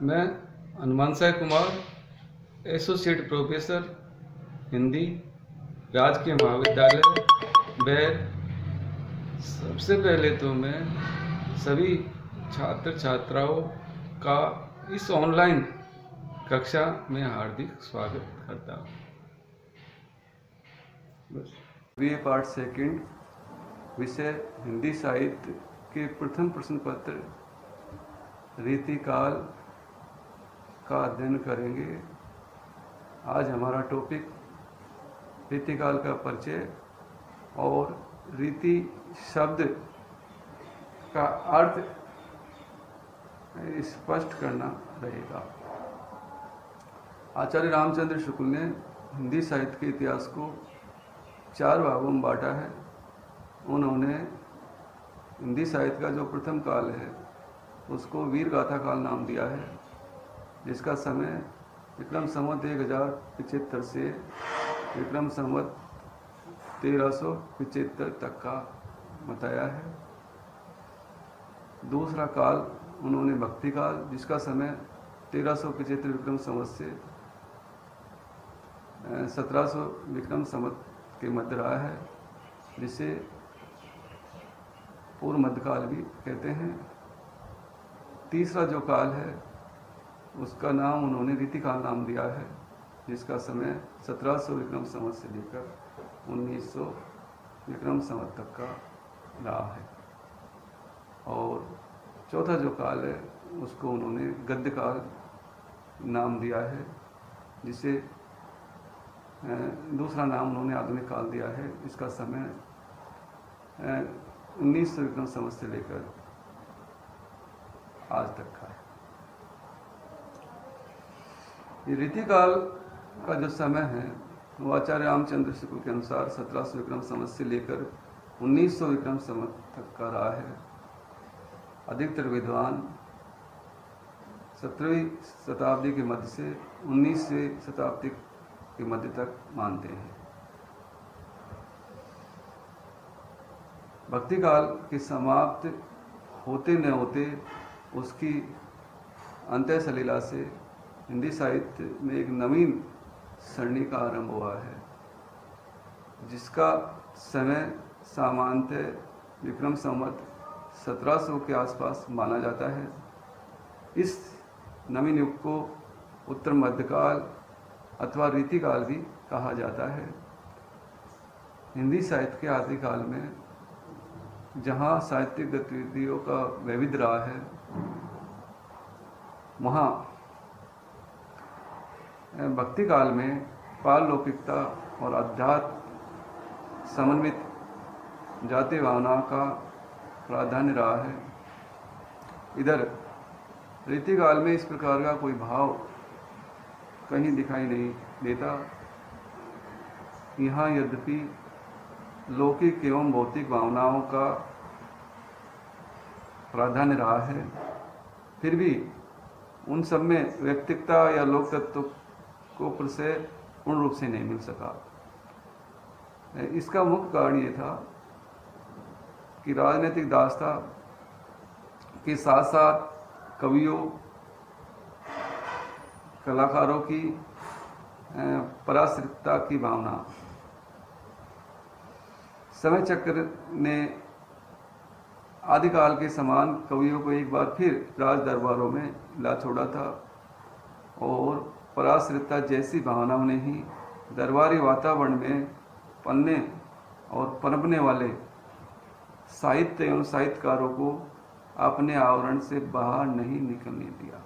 मैं Hanuman Sai Kumar, associate professor Hindi, राजकीय महाविद्यालय बैर। सबसे पहले तो मैं सभी छात्र छात्राओं का इस ऑनलाइन कक्षा में हार्दिक स्वागत करता हूँ। BA पार्ट सेकंड, विषय हिंदी साहित्य के प्रथम प्रश्न पत्र रीतिकाल का अध्ययन करेंगे। आज हमारा टॉपिक रीतिकाल का परिचय और रीति शब्द का अर्थ स्पष्ट करना रहेगा। आचार्य रामचंद्र शुक्ल ने हिंदी साहित्य के इतिहास को 4 भागों में बांटा है। उन्होंने हिंदी साहित्य का जो प्रथम काल है उसको वीर गाथा काल नाम दिया है, जिसका समय विक्रम संवत 1075 से विक्रम संवत 1375 तक का बताया है। दूसरा काल उन्होंने भक्ति काल, जिसका समय 1375 विक्रम संवत से 1700 विक्रम संवत के मध्य रहा है, जिसे पूर्व मध्यकाल भी कहते हैं। तीसरा जो काल है उसका नाम उन्होंने रीतिकाल नाम दिया है, जिसका समय 1700 विक्रम संवत से लेकर 1900 विक्रम संवत तक का रहा है। और चौथा जो काल है उसको उन्होंने गद्य काल नाम दिया है, जिसे दूसरा नाम उन्होंने आधुनिक काल दिया है। इसका समय 1900 विक्रम संवत से लेकर आज तक का है। ये रीतिकाल का जो समय है वो आचार्य रामचंद्र शुक्ल के अनुसार 1700 विक्रम संवत से लेकर 1900 विक्रम संवत तक का रहा है। अधिकतर विद्वान 17वीं शताब्दी के मध्य से 19वीं शताब्दी के मध्य तक मानते हैं। भक्ति काल के समाप्त होते न होते उसकी अंत्य सलीला से हिंदी साहित्य में एक नवीन सरणी का आरंभ हुआ है, जिसका समय सामान्यतः विक्रम संवत 1700 के आसपास माना जाता है। इस नवीन युग को उत्तर मध्यकाल अथवा रीतिकाल भी कहा जाता है। हिंदी साहित्य के आदिकाल में जहाँ साहित्यिक गतिविधियों का वैविध्य रहा है, वहाँ भक्ति काल में पारलौकिकता और अध्यात्म समन्वित जाति भावना का प्राधान्य रहा है। इधर रीतिकाल में इस प्रकार का कोई भाव कहीं दिखाई नहीं देता। यहाँ यद्यपि लौकिक एवं भौतिक भावनाओं का प्राधान्य रहा है, फिर भी उन सब में व्यक्तिकता या लोक तत्व को प्रशय पूर्ण रूप से नहीं मिल सका। इसका मुख्य कारण ये था कि राजनीतिक दास्ता के साथ साथ कवियों, कलाकारों की पराश्रितता की भावना समय चक्र ने आदिकाल के समान कवियों को एक बार फिर राज दरबारों में ला छोड़ा था, और पराश्रितता जैसी भावनाओं ने ही दरबारी वातावरण में पलने और पनपने वाले साहित्य एवं साहित्यकारों को अपने आवरण से बाहर नहीं निकलने दिया,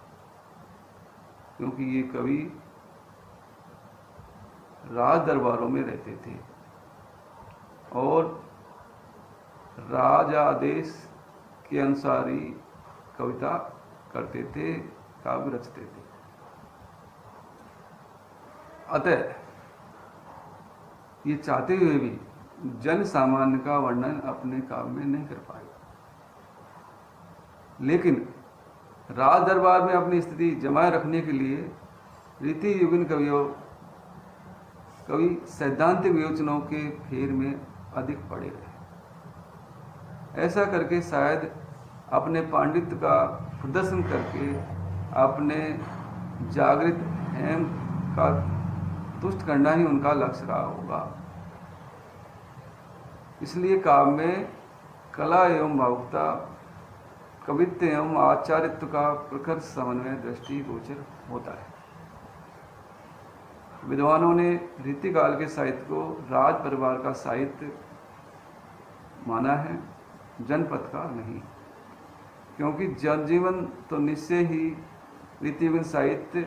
क्योंकि ये कवि राज दरबारों में रहते थे और राज आदेश के अनुसार ही कविता करते थे, काव्य रचते थे। अतः ये चाहते हुए भी जन सामान्य का वर्णन अपने काव्य में नहीं कर पाए, लेकिन राज दरबार में अपनी स्थिति जमाए रखने के लिए रीति युगीन कवि सैद्धांतिक विवेचनों के फेर में अधिक पड़े रहे। ऐसा करके शायद अपने पांडित्य का प्रदर्शन करके अपने जागृत हेम का तुष्ट करना ही उनका लक्ष्य रहा होगा। इसलिए काव्य में कला एवं भावुकता, कवित्व एवं आचार्यत्व का प्रखर समन्वय दृष्टिगोचर होता है। विद्वानों ने रीतिकाल के साहित्य को राज परिवार का साहित्य माना है, जनपद का नहीं, क्योंकि जनजीवन तो निश्चय ही रीतिविहीन साहित्य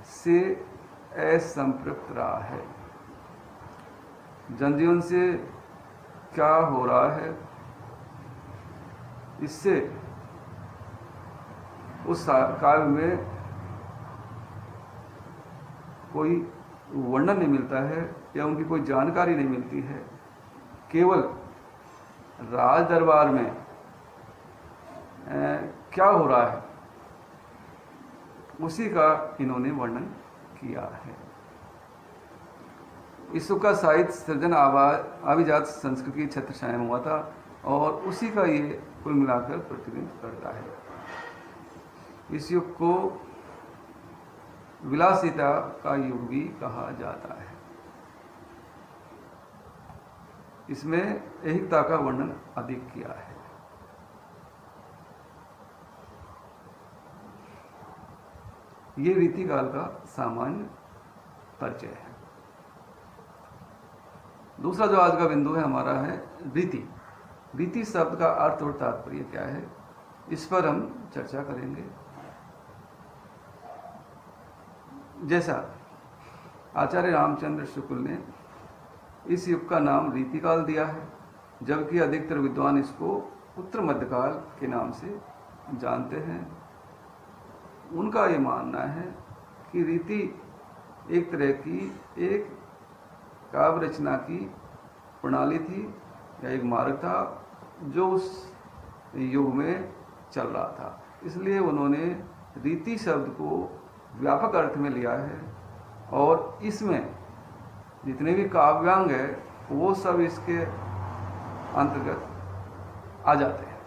से असंपृक्त रहा है। जनजीवन से क्या हो रहा है, इससे उस काव्य में कोई वर्णन नहीं मिलता है या उनकी कोई जानकारी नहीं मिलती है। केवल राज दरबार में क्या हो रहा है उसी का इन्होंने वर्णन किया है। ईसु का साहित्य सृजन अभिजात संस्कृति की छत्र छाया हुआ था और उसी का ये कुल मिलाकर प्रतिबिंब करता है। इस युग को विलासिता का युग भी कहा जाता है। इसमें ऐहिकता का वर्णन अधिक किया है। ये रीतिकाल का सामान्य परिचय है। दूसरा जो आज का बिंदु है हमारा है रीति। रीति शब्द का अर्थ और तात्पर्य क्या है, इस पर हम चर्चा करेंगे। जैसा आचार्य रामचंद्र शुक्ल ने इस युग का नाम रीतिकाल दिया है, जबकि अधिकतर विद्वान इसको उत्तर मध्यकाल के नाम से जानते हैं। उनका ये मानना है कि रीति एक तरह की एक काव्य रचना की प्रणाली थी या एक मार्ग था जो उस युग में चल रहा था। इसलिए उन्होंने रीति शब्द को व्यापक अर्थ में लिया है और इसमें जितने भी काव्यांग है वो सब इसके अंतर्गत आ जाते हैं।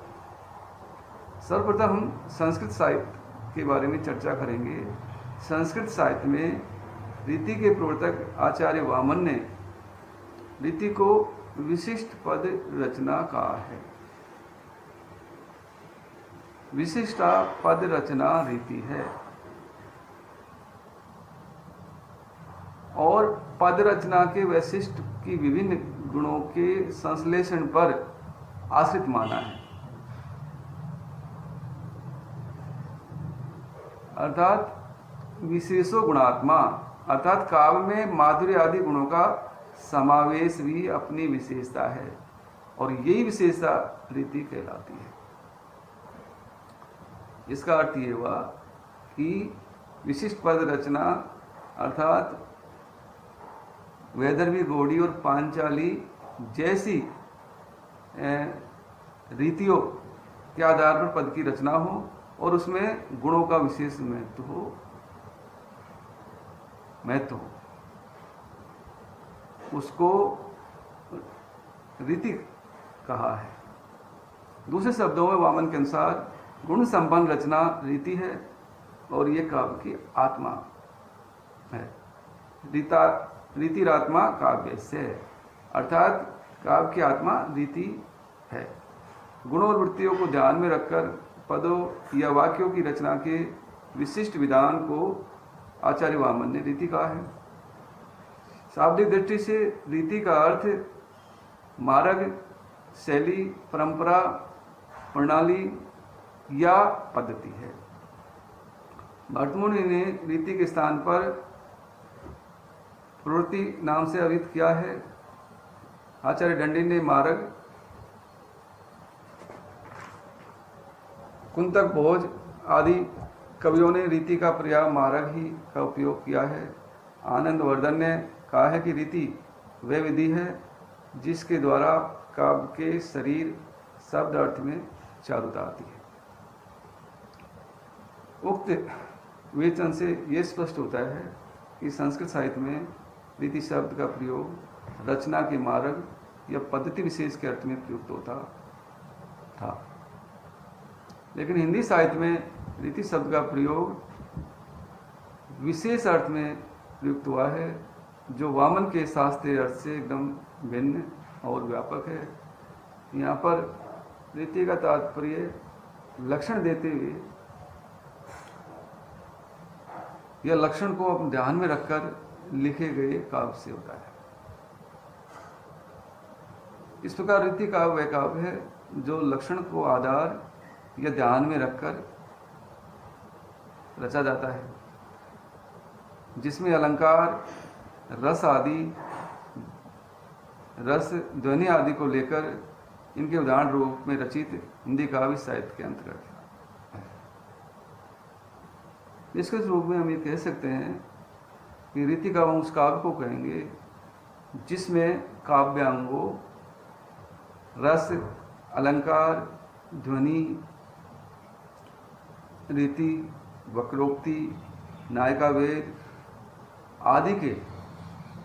सर्वप्रथम हम संस्कृत साहित्य के बारे में चर्चा करेंगे। संस्कृत साहित्य में रीति के प्रवर्तक आचार्य वामन ने रीति को विशिष्ट पद रचना कहा है। विशिष्टा पद रचना रीति है और पद रचना के वैशिष्ट की विभिन्न गुणों के संश्लेषण पर आश्रित माना है। अर्थात विशेषो गुणात्मा, अर्थात काव्य में माधुर्य आदि गुणों का समावेश भी अपनी विशेषता है और यही विशेषता रीति कहलाती है। इसका अर्थ ये हुआ कि विशिष्ट पद रचना अर्थात वैदर्भी, गौड़ी और पांचाली जैसी रीतियों के आधार पर पद की रचना हो और उसमें गुणों का विशेष महत्व हो, उसको रीति कहा है। दूसरे शब्दों में वामन के अनुसार गुण संपन्न रचना रीति है और ये काव्य की आत्मा है। रीतिरात्मा काव्य से, अर्थात काव्य की आत्मा रीति है। गुणों और वृत्तियों को ध्यान में रखकर पदों या वाक्यों की रचना के विशिष्ट विधान को आचार्य वामन ने रीति कहा है। शाब्दिक दृष्टि से रीति का अर्थ मार्ग, शैली, परंपरा, प्रणाली या पद्धति है। भर्तमुनि ने रीति के स्थान पर प्रवृत्ति नाम से अभिहित किया है। आचार्य दंडी ने मार्ग, कुंतक भोज आदि कवियों ने रीति का पर्याय मार्ग ही का उपयोग किया है। आनंद वर्धन ने कहा है कि रीति वह विधि है जिसके द्वारा काव्य के शरीर शब्द अर्थ में चारुता आती है। उक्त विवेचन से यह स्पष्ट होता है कि संस्कृत साहित्य में रीति शब्द का प्रयोग रचना के मार्ग या पद्धति विशेष के अर्थ में प्रयुक्त होता था, लेकिन हिंदी साहित्य में रीति शब्द का प्रयोग विशेष अर्थ में प्रयुक्त हुआ है, जो वामन के शास्त्रीय अर्थ से एकदम भिन्न और व्यापक है। यहाँ पर रीति का तात्पर्य लक्षण देते हुए या लक्षण को अपने ध्यान में रखकर लिखे गए काव्य से होता है। इस प्रकार रीति काव्य वह काव्य है जो लक्षण को आधार या ध्यान में रखकर रचा जाता है, जिसमें अलंकार, रस आदि, रस, ध्वनि आदि को लेकर इनके उदाहरण रूप में रचित हिंदी काव्य साहित्य के अंतर्गत है। निष्कर्ष रूप में हम ये कह सकते हैं कि रीति काव्य उस काव्य को कहेंगे जिसमें काव्यांगों, रस, अलंकार, ध्वनि, रीति, वक्रोक्ति, नायिका वेद आदि के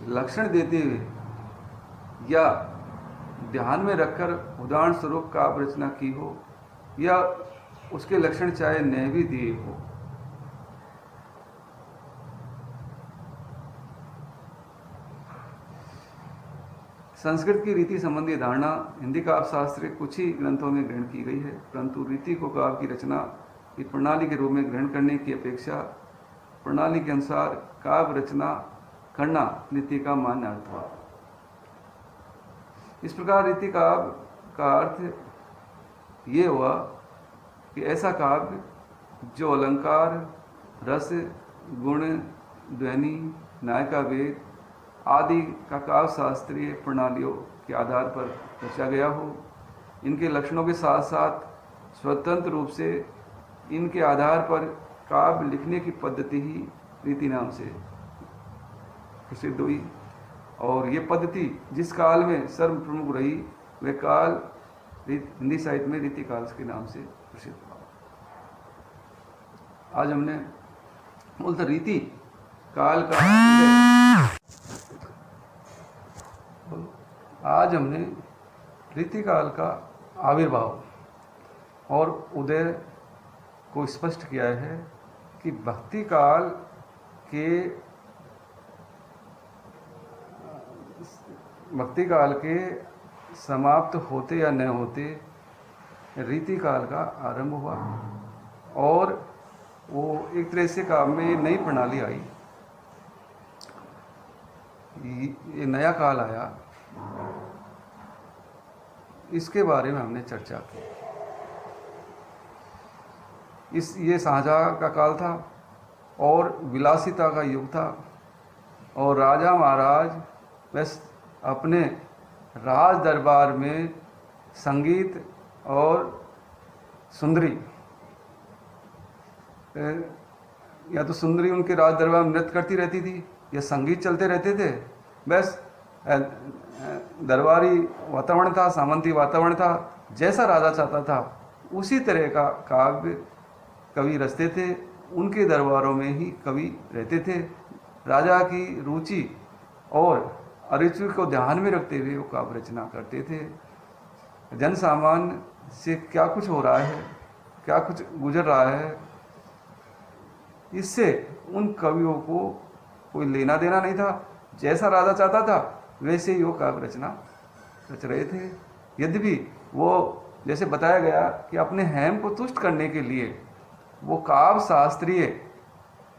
लक्षण देते हुए या ध्यान में रखकर उदाहरण स्वरूप काव्य रचना की हो या उसके लक्षण चाहे न भी दिए हो। संस्कृत की रीति संबंधी धारणा हिंदी काव्य शास्त्र के कुछ ही ग्रंथों में ग्रहण की गई है, परंतु रीति को काव्य की रचना की प्रणाली के रूप में ग्रहण करने की अपेक्षा प्रणाली के अनुसार काव्य रचना करना रीति का मान्य अर्थ हुआ। इस प्रकार रीति काव्य का अर्थ ये हुआ कि ऐसा काव्य जो अलंकार, रस, गुण, ध्वनि, नायिका वेद आदि का काव्य शास्त्रीय प्रणालियों के आधार पर रचा गया हो। इनके लक्षणों के साथ साथ स्वतंत्र रूप से इनके आधार पर काव्य लिखने की पद्धति ही रीति नाम से प्रसिद्ध हुई, और ये पद्धति जिस काल में सर्व प्रमुख रही वह काल हिंदी साहित्य में रीति काल के नाम से प्रसिद्ध हुआ। आज हमने मूलतः रीति काल का रीति काल का आविर्भाव और उदय को स्पष्ट किया है कि भक्ति काल के समाप्त होते या न होते रीति काल का आरंभ हुआ, और वो एक तरह से काव्य में नई प्रणाली आई, ये नया काल आया। इसके बारे में हमने चर्चा की। ये शाहजहाँ का काल था और विलासिता का युग था, और राजा महाराज बस अपने राज दरबार में संगीत और सुंदरी, या तो सुंदरी उनके राज दरबार में नृत्य करती रहती थी या संगीत चलते रहते थे। बस दरबारी वातावरण था, सामंती वातावरण था, जैसा राजा चाहता था उसी तरह का काव्य कवि रचते थे। उनके दरबारों में ही कवि रहते थे। राजा की रुचि और अरुचि को ध्यान में रखते हुए वो काव्य रचना करते थे। जन सामान्य से क्या कुछ हो रहा है, क्या कुछ गुजर रहा है, इससे उन कवियों को कोई लेना देना नहीं था। जैसा राजा चाहता था वैसे ही वो काव्य रचना रच रहे थे। यद्यपि वो जैसे बताया गया कि अपने हेम को तुष्ट करने के लिए वो काव्य शास्त्रीय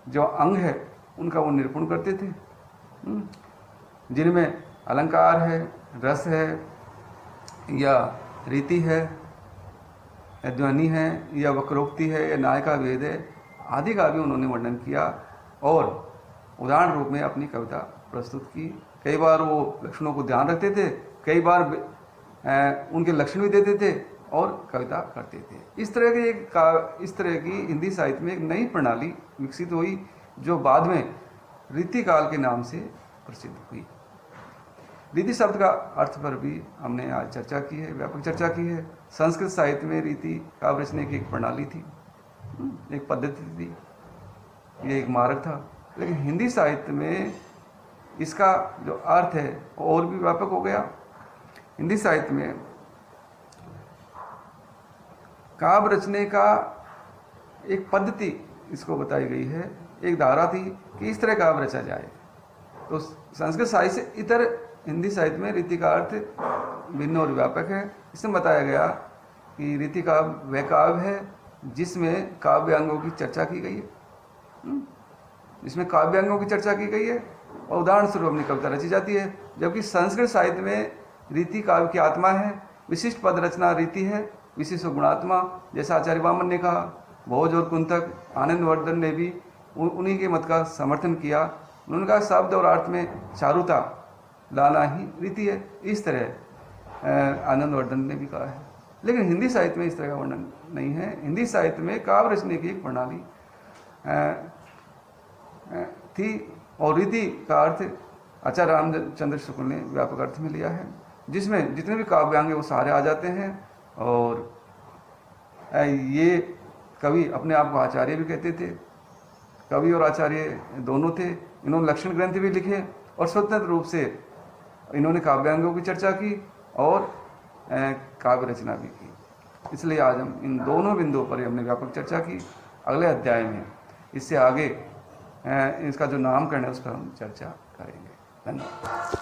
जो अंग है उनका वो निरूपण करते थे, जिनमें अलंकार है, रस है, या रीति है, या ध्वनि है, या वक्रोक्ति है, या नायिका वेद है आदि का भी उन्होंने वर्णन किया और उदाहरण रूप में अपनी कविता प्रस्तुत की। कई बार वो लक्षणों को ध्यान रखते थे, कई बार उनके लक्षण भी देते थे और कविता करते थे। इस तरह की हिंदी साहित्य में एक नई प्रणाली विकसित हुई जो बाद में रीति काल के नाम से प्रसिद्ध हुई। रीति शब्द का अर्थ पर भी हमने आज चर्चा की है, व्यापक चर्चा की है। संस्कृत साहित्य में रीति काव्य रचने की एक प्रणाली थी, एक पद्धति थी, ये एक मार्ग था। लेकिन हिंदी साहित्य में इसका जो अर्थ है और भी व्यापक हो गया। हिंदी साहित्य में काव्य रचने का एक पद्धति इसको बताई गई है, एक धारा थी कि इस तरह काव्य रचा जाए। तो संस्कृत साहित्य से इतर हिंदी साहित्य में रीति का अर्थ भिन्न और व्यापक है। इसमें बताया गया कि रीति काव्य वह काव्य है जिसमें काव्यांगों की चर्चा की गई है, जिसमें काव्यांगों की चर्चा की गई है और उदाहरण स्वरूप अपनी कविता रची जाती है। जबकि संस्कृत साहित्य में रीति काव्य की आत्मा है, विशिष्ट पद रचना रीति है, विशिष्ट गुणात्मा। जैसा आचार्य वामन ने कहा, भोज और कुंतक, आनंदवर्धन ने भी उन्हीं के मत का समर्थन किया। उन्होंने कहा शब्द और अर्थ में चारुता लाना ही रीति है। इस तरह आनंदवर्धन ने भी कहा है। लेकिन हिंदी साहित्य में इस तरह का वर्णन नहीं है। हिंदी साहित्य में काव्य रचने की एक प्रणाली थी और रीति का अर्थ आचार्य रामचंद्र शुक्ल ने व्यापक अर्थ में लिया है, जिसमें जितने भी काव्यांग वो सारे आ जाते हैं। और ये कवि अपने आप को आचार्य भी कहते थे, कवि और आचार्य दोनों थे। इन्होंने लक्षण ग्रंथ भी लिखे और स्वतंत्र रूप से इन्होंने काव्यांगों की चर्चा की और काव्य रचना भी की। इसलिए आज हम इन दोनों बिंदुओं पर हमने व्यापक चर्चा की। अगले अध्याय में इससे आगे इसका जो नामकरण है उस पर हम चर्चा करेंगे। धन्यवाद।